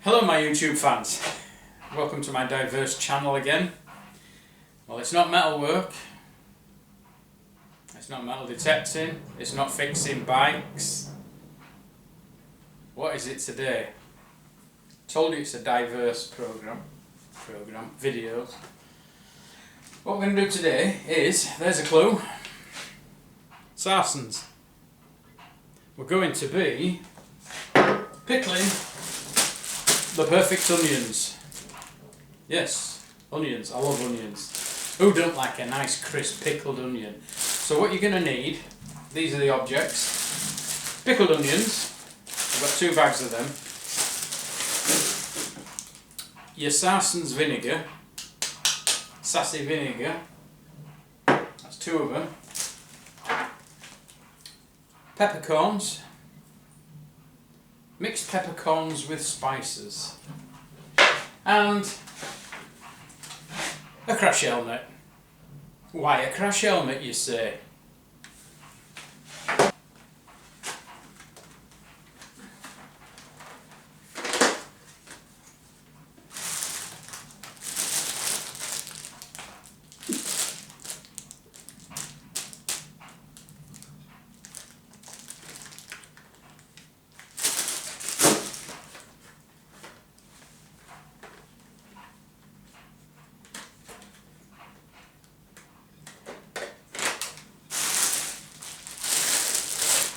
Hello my YouTube fans, welcome to my diverse channel again. Well, it's not metal work, it's not metal detecting, it's not fixing bikes. What is it today? Told you it's a diverse program, videos. What we're going to do today is, there's a clue, sarsons. We're going to be pickling the perfect onions. Yes, onions. I love onions. Who don't like a nice crisp pickled onion? So what you're going to need, these are the objects. Pickled onions. I've got 2 bags of them. Your sarsons vinegar. Sassy vinegar. That's 2 of them. Peppercorns. Mixed peppercorns with spices. And a crash helmet. Why a crash helmet, you say?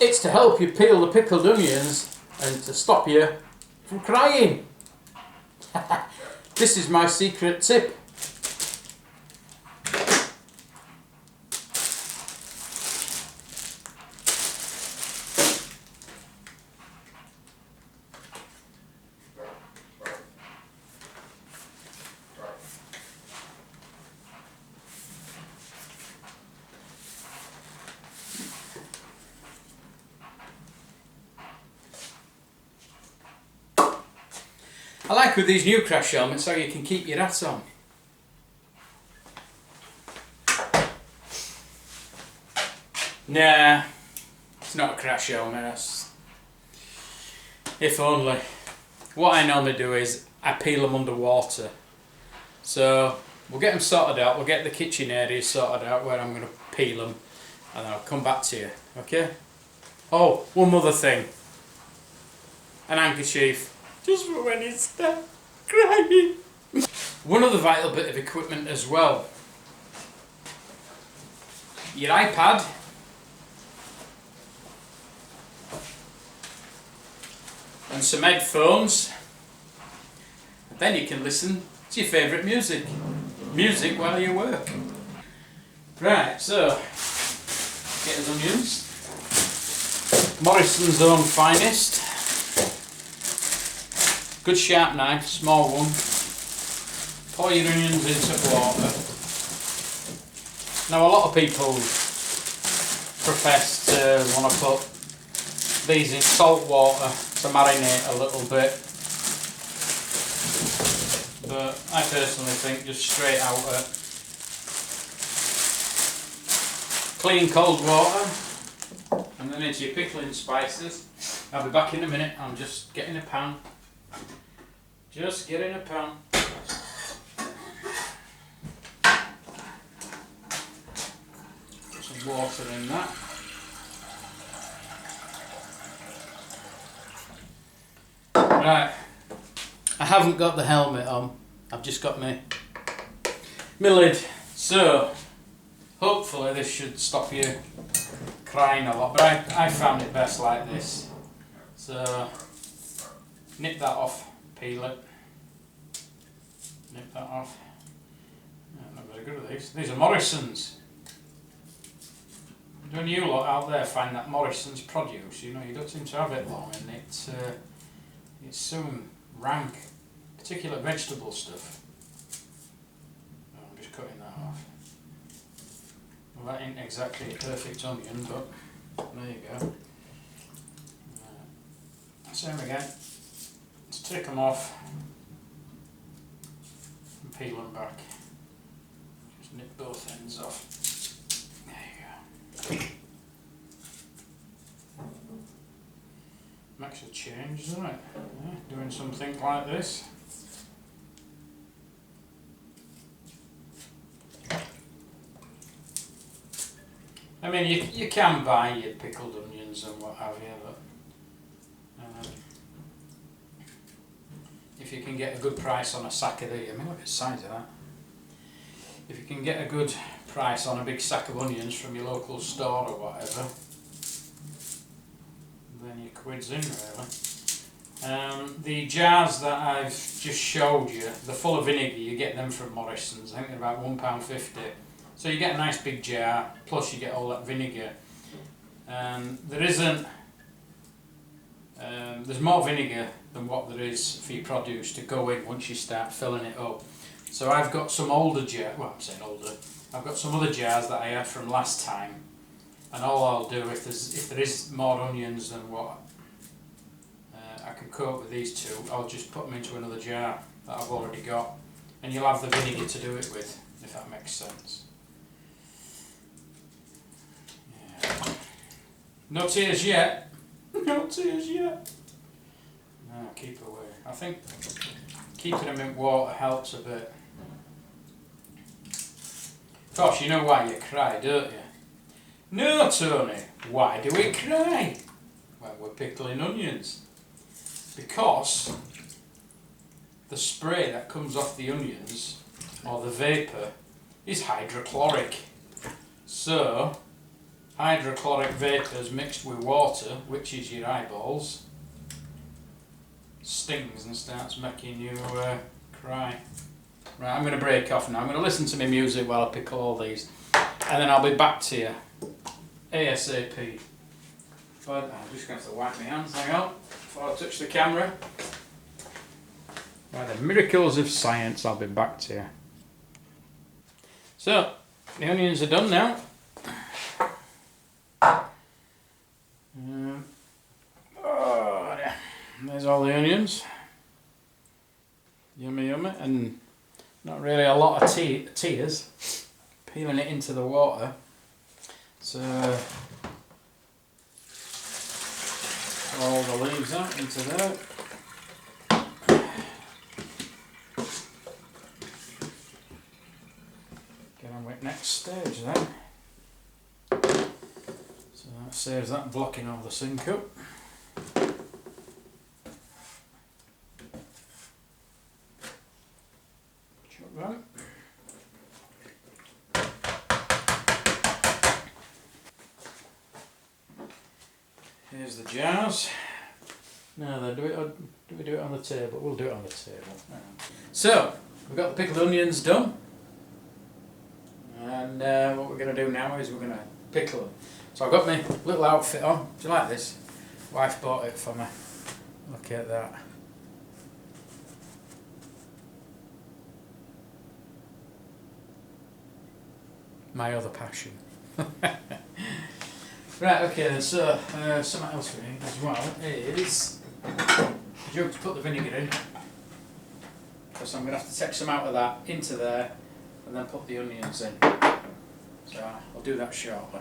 It's to help you peel the pickled onions and to stop you from crying. This is my secret tip. I like with these new crash helmets how you can keep your hat on. Nah, it's not a crash helmet. If only. What I normally do is I peel them underwater. So we'll get them sorted out, we'll get the kitchen area sorted out where I'm going to peel them, and then I'll come back to you, okay? Oh, one other thing. An handkerchief. Just for when you start crying. One other vital bit of equipment as well. Your iPad. And some headphones. And then you can listen to your favourite music. Music while you work. Right, so get his onions. Morrison's own finest. Good sharp knife, small one. Pour your onions into water. Now a lot of people profess to want to put these in salt water to marinate a little bit. But I personally think just straight out of clean cold water and then into your pickling spices. I'll be back in a minute, I'm just getting a pan. Just get in a pan. Put some water in that. Right. I haven't got the helmet on. I've just got my lid. So, hopefully this should stop you crying a lot. But I found it best like this. So, nip that off. Peel it. Nip that off. I'm not very good at these. These are Morrison's. When you lot out there find that Morrison's produce, you know, you don't seem to have it long, and it's some rank, particular vegetable stuff. Oh, I'm just cutting that off. Well, that ain't exactly a perfect onion, but there you go. Same again. Let's take them off and peel them back. Just nip both ends off. There you go. Makes a change, doesn't it? Yeah, doing something like this. I mean, you can buy your pickled onions and what have you, but if you can get a good price on a sack of these, I mean, look at the size of that. If you can get a good price on a big sack of onions from your local store or whatever, then your quid's in, really. The jars that I've just showed you, they're full of vinegar. You get them from Morrison's. I think they're about £1.50. So you get a nice big jar, plus you get all that vinegar. There isn't. There's more vinegar than what there is for your produce to go in once you start filling it up. So I've got some older jars. Well, I'm saying older. I've got some other jars that I had from last time, and all I'll do if there is more onions than what I can cope with these two, I'll just put them into another jar that I've already got, and you'll have the vinegar to do it with, if that makes sense. Yeah. No tears yet. No tears yet. No, keep away. I think keeping them in water helps a bit. Of course, you know why you cry, don't you? No, Tony. Why do we cry? When we're pickling onions. Because the spray that comes off the onions, or the vapour, is hydrochloric. So, hydrochloric vapours mixed with water, which is your eyeballs, stings and starts making you cry. Right, I'm going to break off now. I'm going to listen to my music while I pickle all these, and then I'll be back to you ASAP. But I'm just going to have to wipe my hands, hang on, before I touch the camera. By the miracles of science, I'll be back to you. So, the onions are done now. Oh, yeah. There's all the onions. Yummy, yummy, and not really a lot of tears. Peeling it into the water. So, all the leaves out into there. Get on with next stage then. So that saves that blocking all the sink up. Chuck that. Here's the jars. No, do we do it on the table? We'll do it on the table. So, we've got the pickled onions done. And what we're going to do now is we're going to pickle them. So I've got my little outfit on. Do you like this? Wife bought it for me. Look at that. My other passion. Right, okay then, so something else we need as well is a jug to put the vinegar in. So I'm going to have to take some out of that into there and then put the onions in. So I'll do that shortly.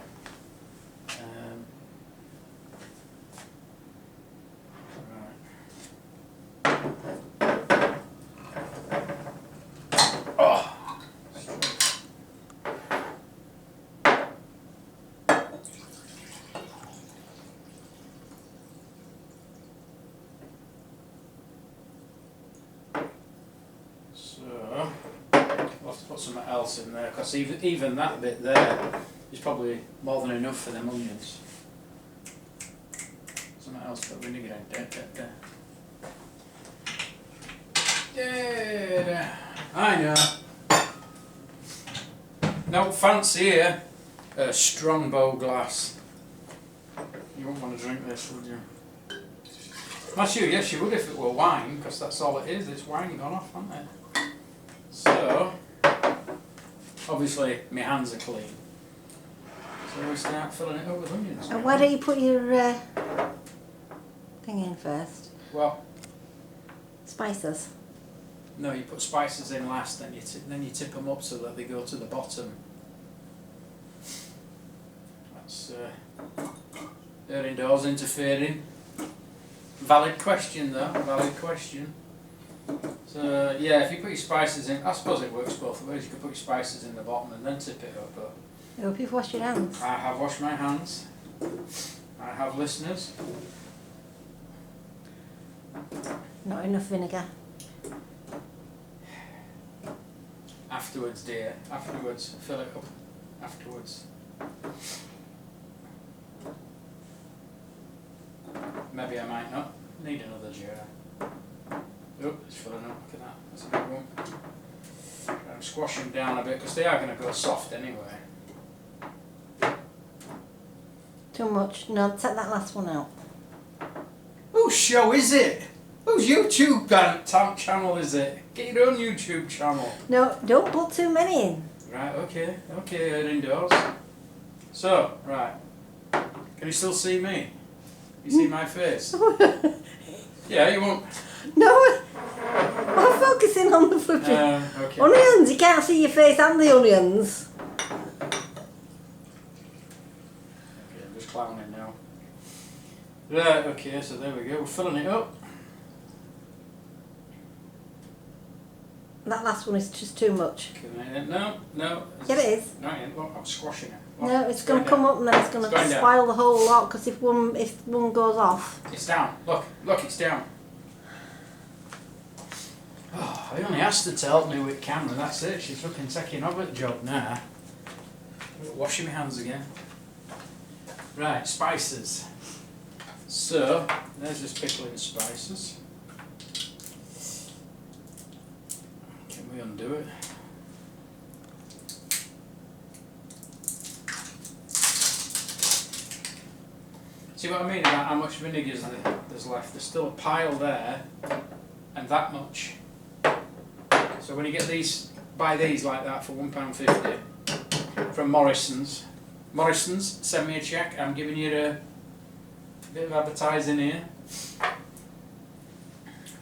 So I'll have to put something else in there, because even that bit there is probably more than enough for them onions. Something else for vinegar in. Yeah, I know. No fancy here. A Strongbow glass. You wouldn't want to drink this, would you? Actually, yes you would if it were wine, because that's all it is. It's wine gone off, hasn't it? So, obviously my hands are clean. So we start filling it up with onions. And why don't you put your thing in first? Well, spices. No, you put spices in last, then you tip them up so that they go to the bottom. That's her indoors interfering. Valid question though, valid question. So yeah, if you put your spices in, I suppose it works both ways. You could put your spices in the bottom and then tip it up, but I hope you've washed your hands. I have washed my hands. I have, listeners. Not enough vinegar. Afterwards, dear. Afterwards. Fill it up. Afterwards. Maybe I might not need another jar. Oh, it's filling up. Look at that. That's a big one. I'm squashing down a bit because they are going to go soft anyway. Too much. No, take that last one out. Whose show is it? Whose YouTube channel is it? Get your own YouTube channel. No, don't put too many in. Right, okay, head indoors. So, right. Can you still see me? You see my face? Yeah, you won't. No, I'm focusing on the flipping Okay. onions. You can't see your face and the onions. Okay, I'm just clowning now. Right, okay, so there we go. We're filling it up. That last one is just too much. No. Yeah, it is. Not yet. Look, I'm squashing it. Look, No, it's going to come up and then it's going to going spoil the whole lot because if one goes off. It's down. Look, it's down. Oh, I only asked her to help me with camera, that's it. She's fucking taking over the job now. Washing my hands again. Right, spices. So, there's just pickling spices. Can we undo it? See what I mean about how much vinegar there's left? There's still a pile there, and that much. So when you get these, buy these like that for £1.50 from Morrison's. Morrison's, send me a check. I'm giving you a bit of advertising here.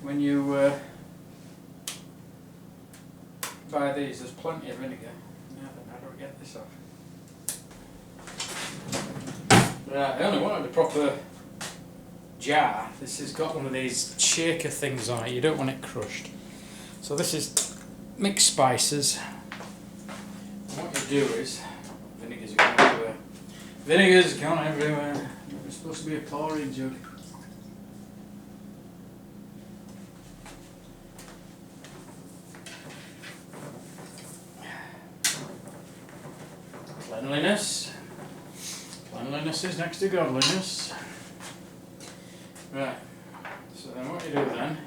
When you buy these, there's plenty of vinegar. Now then, how do I get this off? Right, I only wanted a proper jar. This has got one of these shaker things on it. You don't want it crushed. So this is mixed spices. And what you do is, vinegar's gone everywhere. Vinegar's gone everywhere. It's supposed to be a pouring jug. Cleanliness. Cleanliness is next to godliness. Right, so then what you do then,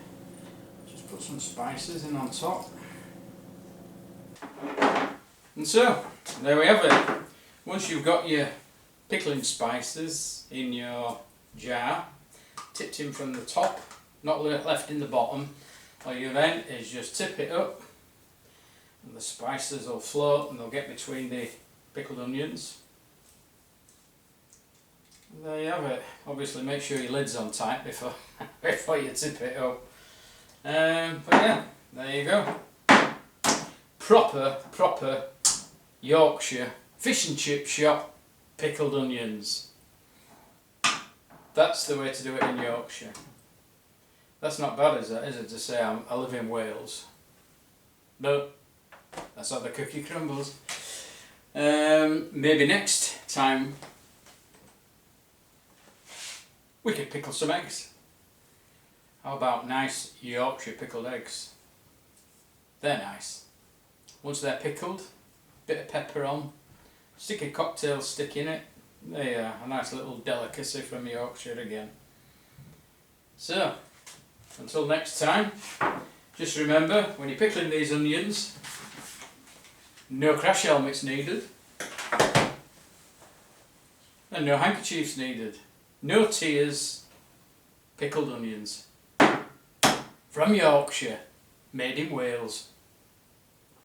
just put some spices in on top. And so, there we have it. Once you've got your pickling spices in your jar, tipped in from the top, not left in the bottom, all you then is just tip it up and the spices will float and they'll get between the pickled onions. And there you have it. Obviously make sure your lid's on tight before you tip it up. But yeah, there you go. Proper Yorkshire fish and chip shop pickled onions. That's the way to do it in Yorkshire. That's not bad, is it, to say I live in Wales? No, that's how the cookie crumbles. Maybe next time we could pickle some eggs. How about nice Yorkshire pickled eggs? They're nice. Once they're pickled, bit of pepper on, stick a cocktail stick in it. There you are, a nice little delicacy from Yorkshire again. So, until next time, just remember, when you're pickling these onions, no crash helmets needed, and no handkerchiefs needed. No tears, pickled onions. From Yorkshire, made in Wales.